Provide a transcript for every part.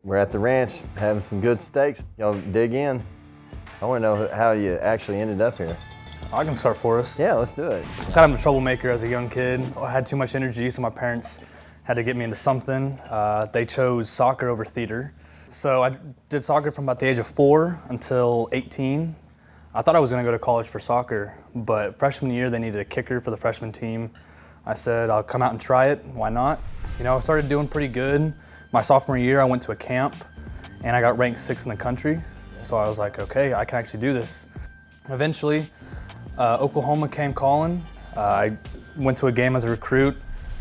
We're at the ranch having some good steaks. Y'all dig in. I want to know how you actually ended up here. I can start for us. Yeah, let's do it. So I'm a troublemaker as a young kid. I had too much energy, so my parents had to get me into something. They chose soccer over theater. So I did soccer from about the age of 4 until 18. I thought I was going to go to college for soccer, but freshman year they needed a kicker for the freshman team. I said, I'll come out and try it. Why not? You know, I started doing pretty good. My sophomore year, I went to a camp, and I got ranked 6th in the country. So I was like, okay, I can actually do this. Eventually, Oklahoma came calling. I went to a game as a recruit.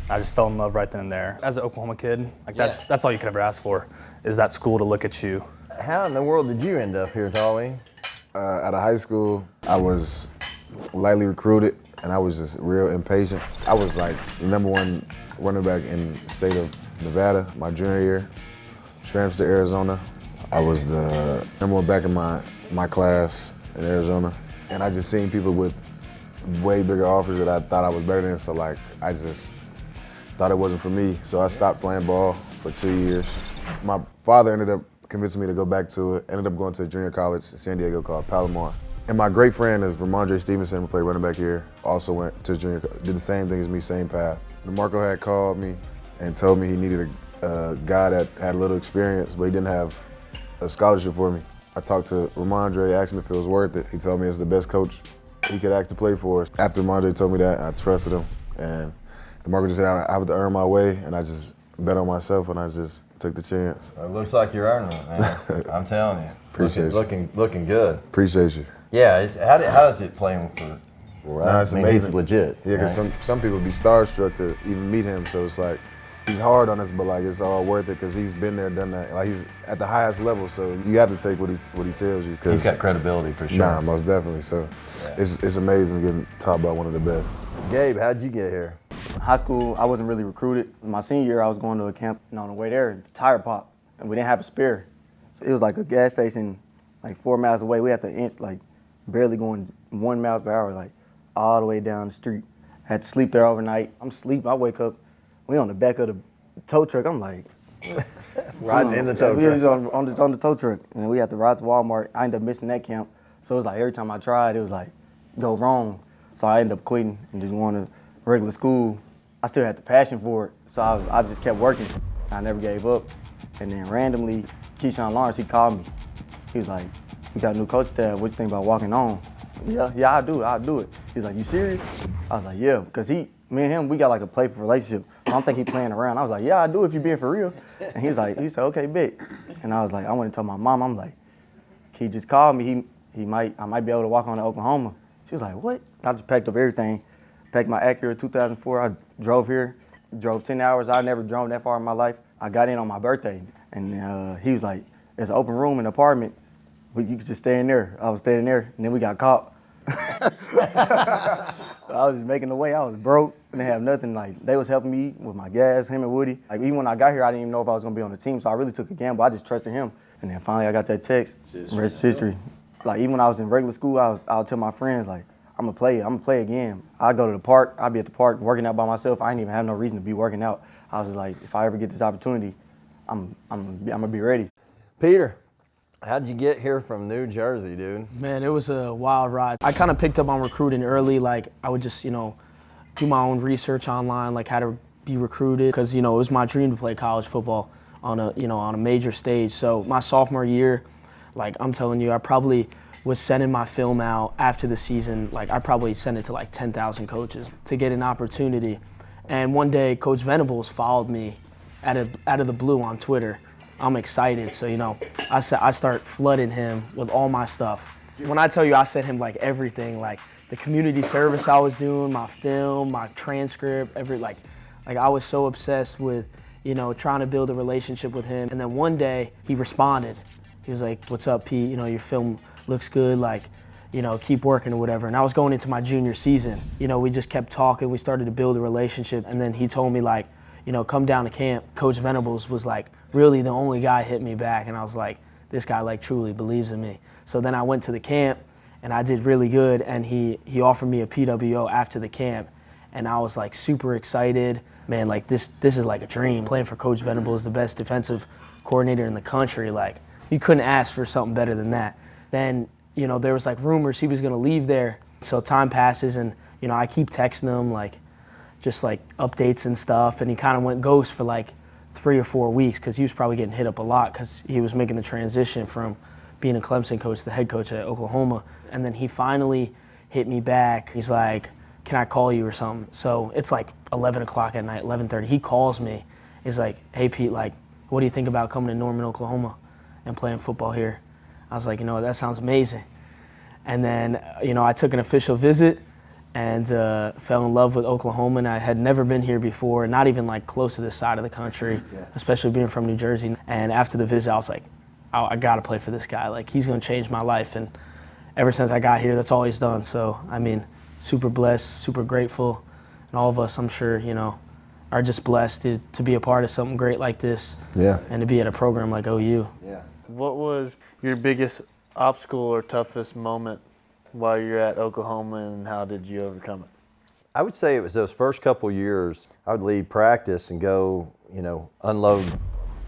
I just fell in love right then and there. As an Oklahoma kid, like that's all you could ever ask for, is that school to look at you. How in the world did you end up here, Tawee? Out of high school, I was lightly recruited, and I was just real impatient. I was like the #1 running back in the state of Nevada my junior year. Transferred to Arizona. I was the #1 back in my class in Arizona, and I just seen people with way bigger offers that I thought I was better than, so like I just thought it wasn't for me. So I stopped playing ball for 2 years. My father ended up convincing me to go back to it. Ended up going to a junior college in San Diego called Palomar. And my great friend is Ramondre Stevenson, who played running back here. Also went to junior, did the same thing as me, same path. DeMarco had called me and told me he needed a guy that had a little experience, but he didn't have a scholarship for me. I talked to Ramondre, asked him if it was worth it. He told me it's the best coach he could ask to play for us. After Ramondre told me that, I trusted him. And DeMarco just said I have to earn my way, and I just bet on myself, and I just took the chance. It looks like you're earning it, man. I'm telling you. Appreciate you. Looking good. Appreciate you. Yeah, how does it playing for? No, it's amazing. He's legit. Yeah, because right? some people be starstruck to even meet him, so it's like, he's hard on us, but like it's all worth it because he's been there, done that. Like he's at the highest level, so you have to take what he tells you. He's got credibility for sure. Nah, most definitely. So yeah. It's amazing getting taught by one of the best. Gabe, how'd you get here? High school, I wasn't really recruited. My senior year, I was going to a camp, and on the way there, the tire popped, and we didn't have a spare. So it was like a gas station, like 4 miles away. We had to inch, like barely going 1 mile per hour, like all the way down the street. Had to sleep there overnight. I'm asleep. I wake up. We on the back of the tow truck. I'm like, riding in the tow truck. We was on the tow truck, and we had to ride to Walmart. I ended up missing that camp, so it was like every time I tried, it was like go wrong. So I ended up quitting and just going to regular school. I still had the passion for it, so I just kept working. I never gave up. And then randomly, Keyshawn Lawrence, he called me. He was like, "We got a new coach staff. What you think about walking on?" Yeah, I'll do it. He's like, "You serious?" I was like, "Yeah," because me and him, we got like a playful relationship. I don't think he playing around. I was like, "Yeah, I'll do it if you being for real." And he said, "Okay, bet." And I was like, I went and told my mom, I'm like, he just called me. I might be able to walk on to Oklahoma. She was like, "What?" I just packed up everything. Packed my Acura 2004. I drove here, drove 10 hours. I never drove that far in my life. I got in on my birthday, and he was like, "There's an open room in the apartment. You could just stay in there." I was staying there, and then we got caught. So I was just making the way. I was broke, and they have nothing. Like they was helping me with my gas, him and Woody. Like even when I got here, I didn't even know if I was gonna be on the team, so I really took a gamble. I just trusted him, and then finally I got that text. Rest is history. Like even when I was in regular school, I would tell my friends like, I'm gonna play again. I go to the park. I'd be at the park working out by myself. I didn't even have no reason to be working out. I was just like, if I ever get this opportunity, I'm gonna be ready. Peter, how'd you get here from New Jersey, dude? Man, it was a wild ride. I kind of picked up on recruiting early. Like I would just, do my own research online, like how to be recruited, because it was my dream to play college football on a major stage. So my sophomore year, like I'm telling you, I probably was sending my film out after the season. Like I probably sent it to like 10,000 coaches to get an opportunity. And one day, Coach Venables followed me out of the blue on Twitter. I'm excited, so I start flooding him with all my stuff. When I tell you, I sent him like everything, like the community service I was doing, my film, my transcript, like I was so obsessed with, trying to build a relationship with him. And then one day he responded. He was like, "What's up, Pete? Your film looks good. Like, keep working or whatever." And I was going into my junior season. We just kept talking. We started to build a relationship. And then he told me like, come down to camp. Coach Venables was like really the only guy hit me back. And I was like, this guy like truly believes in me. So then I went to the camp and I did really good. And he offered me a PWO after the camp. And I was like super excited. Man, like this is like a dream. Playing for Coach Venables, the best defensive coordinator in the country. Like, you couldn't ask for something better than that. Then, you know, there was like rumors he was going to leave there. So time passes, and, you know, I keep texting him, like, just like updates and stuff. And he kind of went ghost for like 3 or 4 weeks because he was probably getting hit up a lot because he was making the transition from being a Clemson coach to the head coach at Oklahoma. And then he finally hit me back. He's like, can I call you or something? So it's like 11 o'clock at night, 11:30. He calls me. He's like, hey, Pete, like, what do you think about coming to Norman, Oklahoma and playing football here? I was like, you know, that sounds amazing. And then, you know, I took an official visit and fell in love with Oklahoma. And I had never been here before, not even like close to this side of the country, especially being from New Jersey. And after the visit, I was like, oh, I got to play for this guy. Like, he's going to change my life. And ever since I got here, that's all he's done. So, I mean, super blessed, super grateful. And all of us, I'm sure, you know, are just blessed to be a part of something great like this. Yeah. And to be at a program like OU. Yeah. What was your biggest obstacle or toughest moment while you're at Oklahoma, and how did you overcome it? I would say it was those first couple years. I would leave practice and go, you know, unload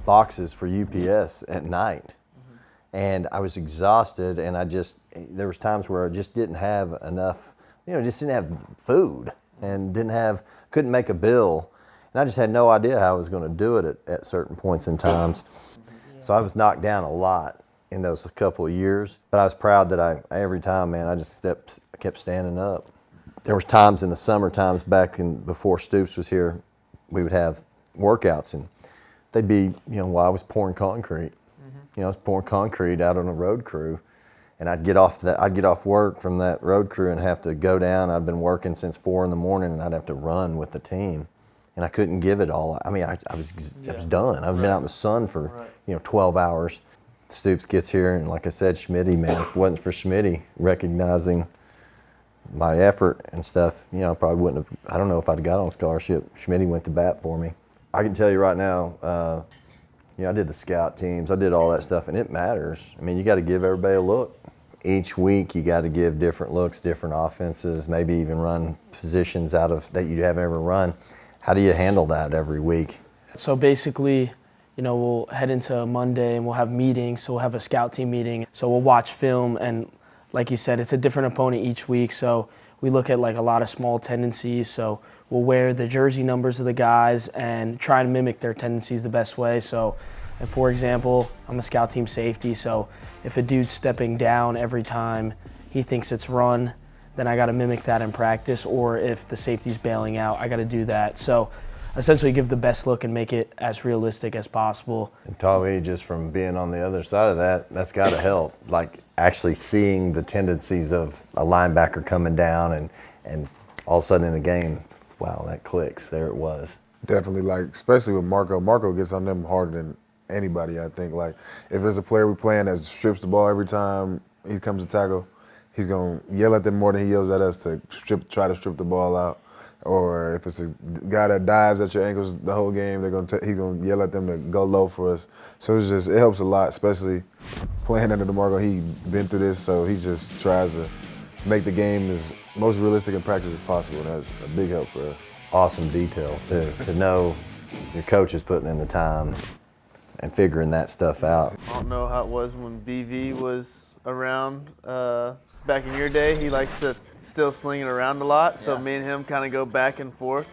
boxes for UPS at night. And I was exhausted, and there was times where I just didn't have enough, you know, just didn't have food and couldn't make a bill. And I just had no idea how I was going to do it at certain points in times. So I was knocked down a lot in those couple of years. But I was proud that every time, man, I just kept standing up. There was times in the summer times before Stoops was here, we would have workouts, and they'd be, you know, while I was pouring concrete. You know, I was pouring concrete out on a road crew, and I'd get off work from that road crew and have to go down. I'd been working since 4 in the morning, and I'd have to run with the team, and I couldn't give it all. I mean, I was done. I've been out in the sun for 12 hours. Stoops gets here, and like I said, Schmit, man, if it wasn't for Schmit recognizing my effort and stuff, you know, I probably wouldn't have. I don't know if I'd got on scholarship. Schmit went to bat for me. I can tell you right now. You know, I did the scout teams, I did all that stuff, and it matters. I mean, you got to give everybody a look. Each week, you got to give different looks, different offenses, maybe even run positions out of that you haven't ever run. How do you handle that every week? So basically, you know, we'll head into Monday and we'll have meetings. So we'll have a scout team meeting. So we'll watch film, and like you said, it's a different opponent each week. So we look at like a lot of small tendencies. So we'll wear the jersey numbers of the guys and try and mimic their tendencies the best way. So, and for example, I'm a scout team safety, so if a dude's stepping down every time he thinks it's run, then I got to mimic that in practice. Or if the safety's bailing out, I got to do that. So essentially give the best look and make it as realistic as possible. And Tawee, just from being on the other side of that, that's got to help. Like actually seeing the tendencies of a linebacker coming down and all of a sudden in the game, wow, that clicks. There it was. Definitely, like, especially with Marco. Marco gets on them harder than anybody, I think. Like, if there's a player we playing that strips the ball every time he comes to tackle, he's going to yell at them more than he yells at us to try to strip the ball out. Or if it's a guy that dives at your ankles the whole game, he's going to yell at them to go low for us. So it helps a lot, especially playing under DeMarco. He been through this, so he just tries to make the game as most realistic in practice as possible. And that's a big help for us. Awesome detail to know your coach is putting in the time and figuring that stuff out. I don't know how it was when BV was around back in your day. He likes to still sling it around a lot, so me and him kind of go back and forth.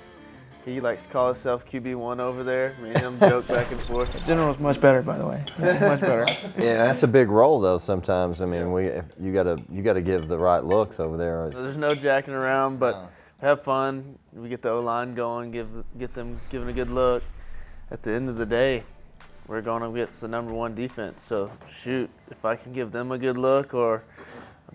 He likes to call himself QB1 over there. Me and him joke back and forth. General's much better, by the way. Much better. Yeah, that's a big role though. Sometimes I mean, you gotta give the right looks over there. So there's no jacking around, but have fun. We get the O-line going, get them giving a good look. At the end of the day, we're going up against the #1 defense. So shoot, if I can give them a good look or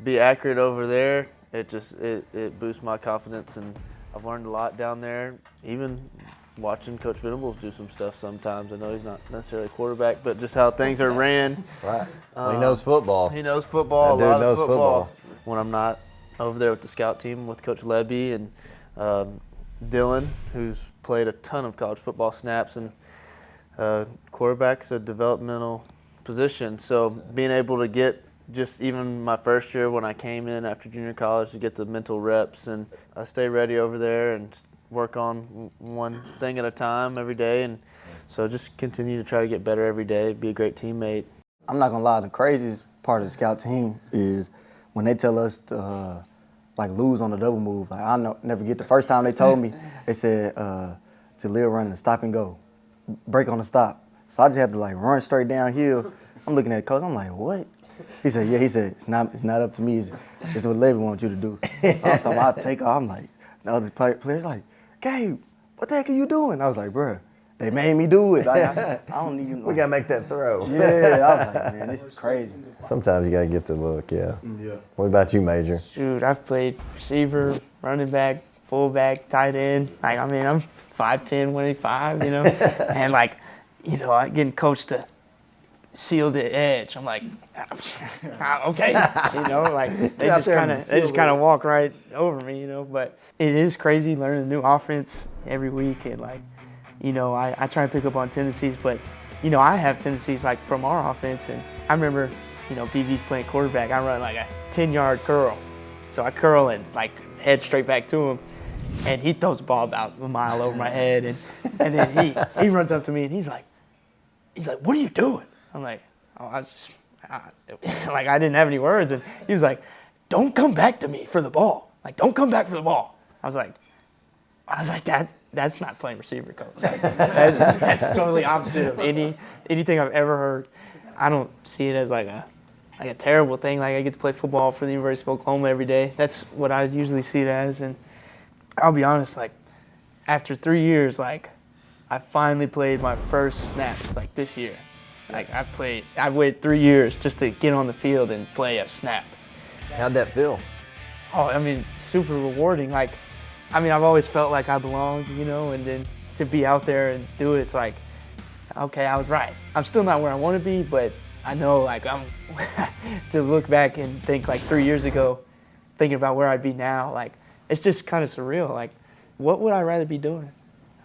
be accurate over there, it boosts my confidence, and I've learned a lot down there. Even watching Coach Venables do some stuff sometimes. I know he's not necessarily a quarterback, but just how things are ran. Right. Well, he knows football. He knows football. That dude a lot knows of football. football. When I'm not over there with the scout team with Coach Lebby and Dylan, who's played a ton of college football snaps, and quarterback's a developmental position. So being able to get just even my first year when I came in after junior college to get the mental reps, and I stay ready over there and work on one thing at a time every day, and so just continue to try to get better every day, be a great teammate. I'm not gonna lie, the craziest part of the scout team is when they tell us to like lose on the double move. Like I'll never get the first time they told me, they said to live running, stop and go, break on the stop. So I just had to like run straight downhill. I'm looking at the coach, I'm like, what? He said, yeah, he said, it's not up to me, it's what Levy wants you to do. So I'm talking about I take off, I'm like, the other players like, Gabe, what the heck are you doing? I was like, bruh, they made me do it. I don't even. Like, We got to make that throw. yeah, I was like, man, this is crazy. Sometimes you got to get the look, yeah. What about you, Major? Shoot, I've played receiver, running back, fullback, tight end. Like, I mean, I'm 5'10", 185, you know? And, like, you know, I getting coached to seal the edge. I'm like, okay, you know, like they just kind of walk right over me, you know. But it is crazy learning a new offense every week, and like, you know, I try and pick up on tendencies, but you know, I have tendencies like from our offense, and I remember, you know, BB's playing quarterback. I run like a 10-yard curl, so I curl and like head straight back to him, and he throws the ball about a mile over my head, and then he runs up to me and he's like, what are you doing? I'm like, oh, I was just, like I didn't have any words. And he was like, don't come back to me for the ball. Like, don't come back for the ball. I was like, that's not playing receiver, coach. Like, that's totally opposite of anything I've ever heard. I don't see it as like a terrible thing. Like I get to play football for the University of Oklahoma every day. That's what I usually see it as. And I'll be honest, like after 3 years, like I finally played my first snaps like this year. Like I've waited 3 years just to get on the field and play a snap. How'd that feel? Oh, I mean, super rewarding. Like, I mean, I've always felt like I belonged, you know, and then to be out there and do it, it's like, okay, I was right. I'm still not where I want to be, but I know, like, I'm to look back and think like 3 years ago, thinking about where I'd be now, like, it's just kind of surreal. Like, what would I rather be doing?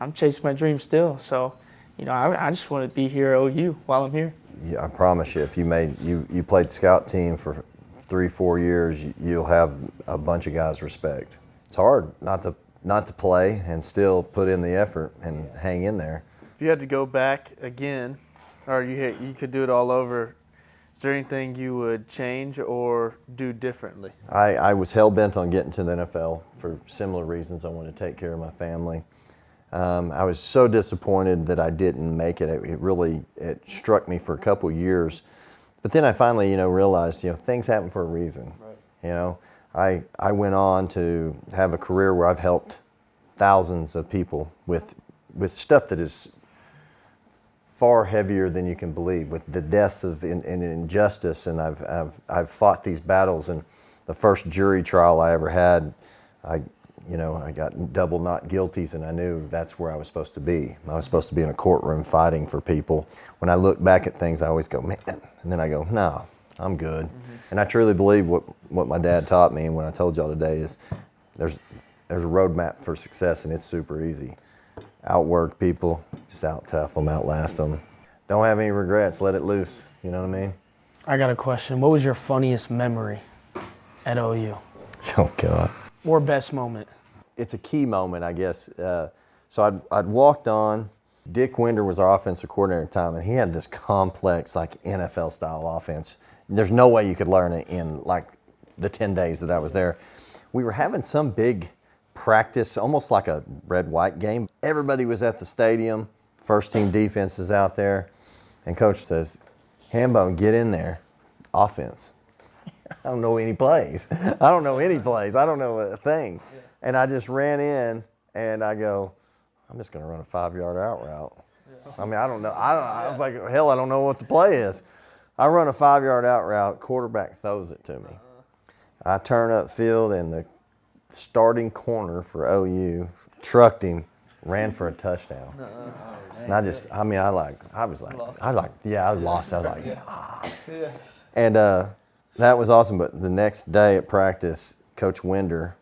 I'm chasing my dream still, so. You know, I just want to be here at OU while I'm here. Yeah, I promise you, if you played scout team for 3-4 years, you'll have a bunch of guys respect. It's hard not to play and still put in the effort and hang in there. If you had to go back again, or you could do it all over, is there anything you would change or do differently? I was hell-bent on getting to the NFL for similar reasons. I wanted to take care of my family. I was so disappointed that I didn't make it. It struck me for a couple years. But then I finally, you know, realized, you know, things happen for a reason. Right. You know, I went on to have a career where I've helped thousands of people with stuff that is far heavier than you can believe, with the deaths of injustice. And I've fought these battles. And the first jury trial I ever had, I got double not guilties, and I knew that's where I was supposed to be. I was supposed to be in a courtroom fighting for people. When I look back at things, I always go, man, and then I go, no, I'm good. Mm-hmm. And I truly believe what my dad taught me, and what I told y'all today is there's a roadmap for success, and it's super easy. Outwork people, just out-tough them, outlast them. Don't have any regrets, let it loose, you know what I mean? I got a question. What was your funniest memory at OU? Oh, God. Or best moment? It's a key moment, I guess. So I'd walked on. Dick Winder was our offensive coordinator at the time, and he had this complex, like NFL-style offense. There's no way you could learn it in like the 10 days that I was there. We were having some big practice, almost like a red-white game. Everybody was at the stadium. First-team defense is out there, and Coach says, "Hambone, get in there, offense." I don't know any plays. I don't know a thing. And I just ran in, and I go, I'm just going to run a 5-yard out route. I mean, I don't know. I was like, hell, I don't know what the play is. I run a 5-yard out route. Quarterback throws it to me. I turn upfield, and the starting corner for OU trucked him, ran for a touchdown. And I was lost. I was like, ah. And that was awesome. But the next day at practice, Coach Winder,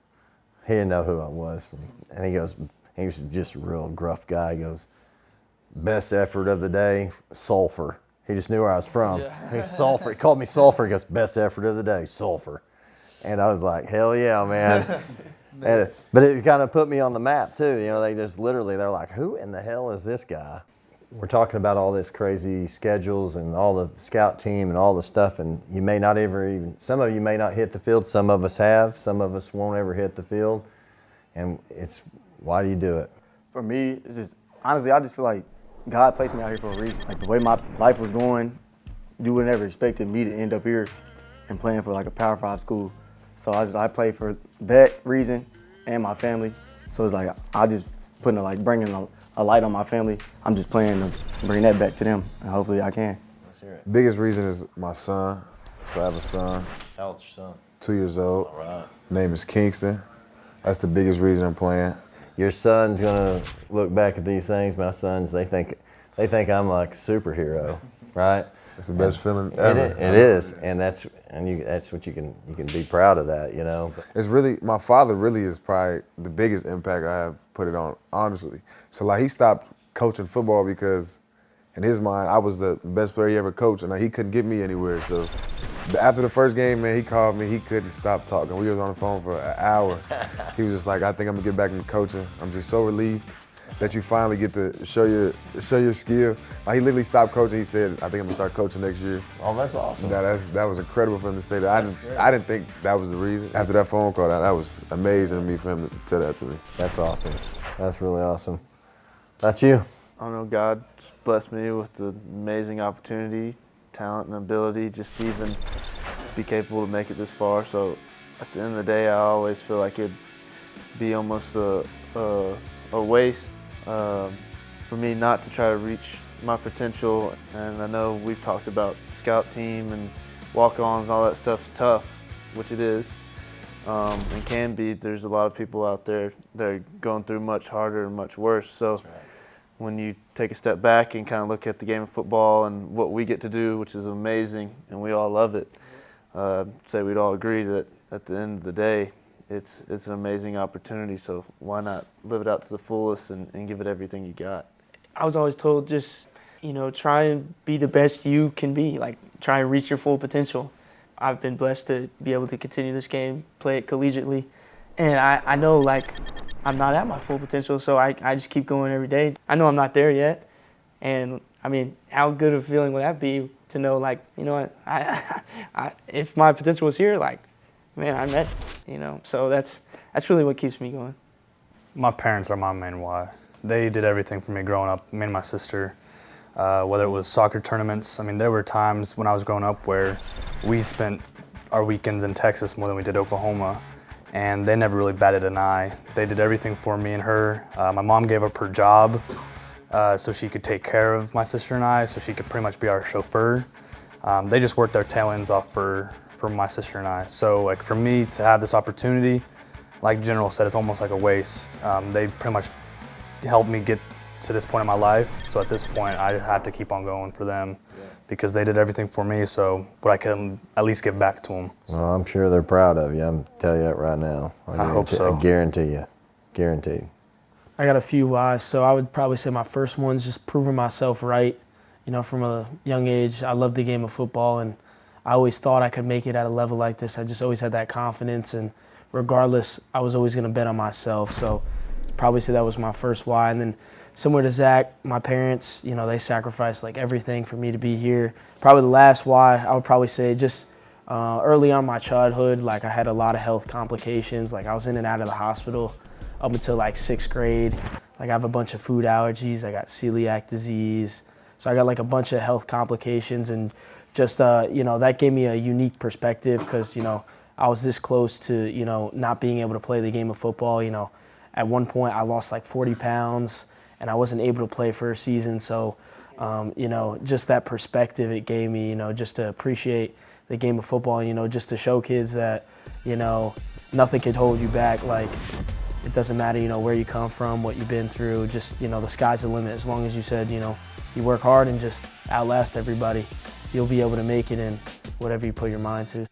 he didn't know who I was. And he was just a real gruff guy. He goes, best effort of the day, sulfur. He just knew where I was from. Yeah. He was sulfur. He called me sulfur. He goes, best effort of the day, sulfur. And I was like, hell yeah, man. But it kind of put me on the map too. You know, they're like, who in the hell is this guy? We're talking about all this crazy schedules and all the scout team and all the stuff, and you may not some of you may not hit the field, some of us have, some of us won't ever hit the field. And why do you do it? For me, it's just, honestly, I just feel like God placed me out here for a reason. Like the way my life was going, you would never expected me to end up here and playing for like a Power 5 school. So I play for that reason and my family. So it's like, I just bringing a light on my family. I'm just playing to bring that back to them, and hopefully I can. Let's hear it. Biggest reason is my son. So I have a son. How old's your son? 2 years old. All right. Name is Kingston. That's the biggest reason I'm playing. Your son's gonna look back at these things. My sons, they think I'm like a superhero, right? It's the best feeling ever. It is, and that's what you can be proud of that, you know. It's really, my father really is probably the biggest impact I have put it on, honestly. So like he stopped coaching football because in his mind, I was the best player he ever coached, and like, he couldn't get me anywhere. So after the first game, man, he called me, he couldn't stop talking. We was on the phone for an hour. He was just like, I think I'm gonna get back into coaching. I'm just so relieved that you finally get to show your skill. Like, he literally stopped coaching. He said, I think I'm gonna start coaching next year. Oh, that's awesome. That was incredible for him to say that. I didn't think that was the reason. After that phone call, that was amazing to me for him to tell that to me. That's awesome. That's really awesome. That's you. I don't know, God just blessed me with the amazing opportunity, talent, and ability just to even be capable to make it this far. So at the end of the day, I always feel like it'd be almost a waste for me not to try to reach my potential. And I know we've talked about scout team and walk-ons and all that stuff's tough, which it is, and can be. There's a lot of people out there that are going through much harder and much worse. So when you take a step back and kind of look at the game of football and what we get to do, which is amazing, and we all love it, say we'd all agree that at the end of the day, it's an amazing opportunity. So why not live it out to the fullest and give it everything you got? I was always told just, try and be the best you can be. Like, try and reach your full potential. I've been blessed to be able to continue this game, play it collegiately. And I know, like, I'm not at my full potential, so I just keep going every day. I know I'm not there yet. And, I mean, how good of a feeling would that be to know, like, you know what, I if my potential was here, like, man, I met, So that's really what keeps me going. My parents are my main why. They did everything for me growing up, me and my sister. Whether it was soccer tournaments, I mean, there were times when I was growing up where we spent our weekends in Texas more than we did Oklahoma, and they never really batted an eye. They did everything for me and her. My mom gave up her job so she could take care of my sister and I, so she could pretty much be our chauffeur. They just worked their tail ends off for my sister and I. So, like, for me to have this opportunity, like General said, it's almost like a waste. They pretty much helped me get to this point in my life. So at this point, I have to keep on going for them because they did everything for me. So, but I can at least give back to them. Well, I'm sure they're proud of you. I'm telling you that right now. I hope so. I guarantee you. Guaranteed. I got a few whys. So I would probably say my first one's just proving myself right. From a young age, I loved the game of football, and I always thought I could make it at a level like this. I just always had that confidence, and regardless, I was always going to bet on myself. So I'd probably say that was my first why. And then similar to Zach, my parents, they sacrificed like everything for me to be here. Probably the last why, I would probably say just early on in my childhood, like I had a lot of health complications. Like I was in and out of the hospital up until like 6th grade. Like I have a bunch of food allergies. I got celiac disease. So I got like a bunch of health complications, and just, that gave me a unique perspective because, I was this close to, not being able to play the game of football. At one point I lost like 40 pounds and I wasn't able to play for a season. So, just that perspective it gave me, just to appreciate the game of football, and, just to show kids that, nothing could hold you back. Like, it doesn't matter, where you come from, what you've been through, just, the sky's the limit. As long as you said, you work hard and just outlast everybody, you'll be able to make it in whatever you put your mind to.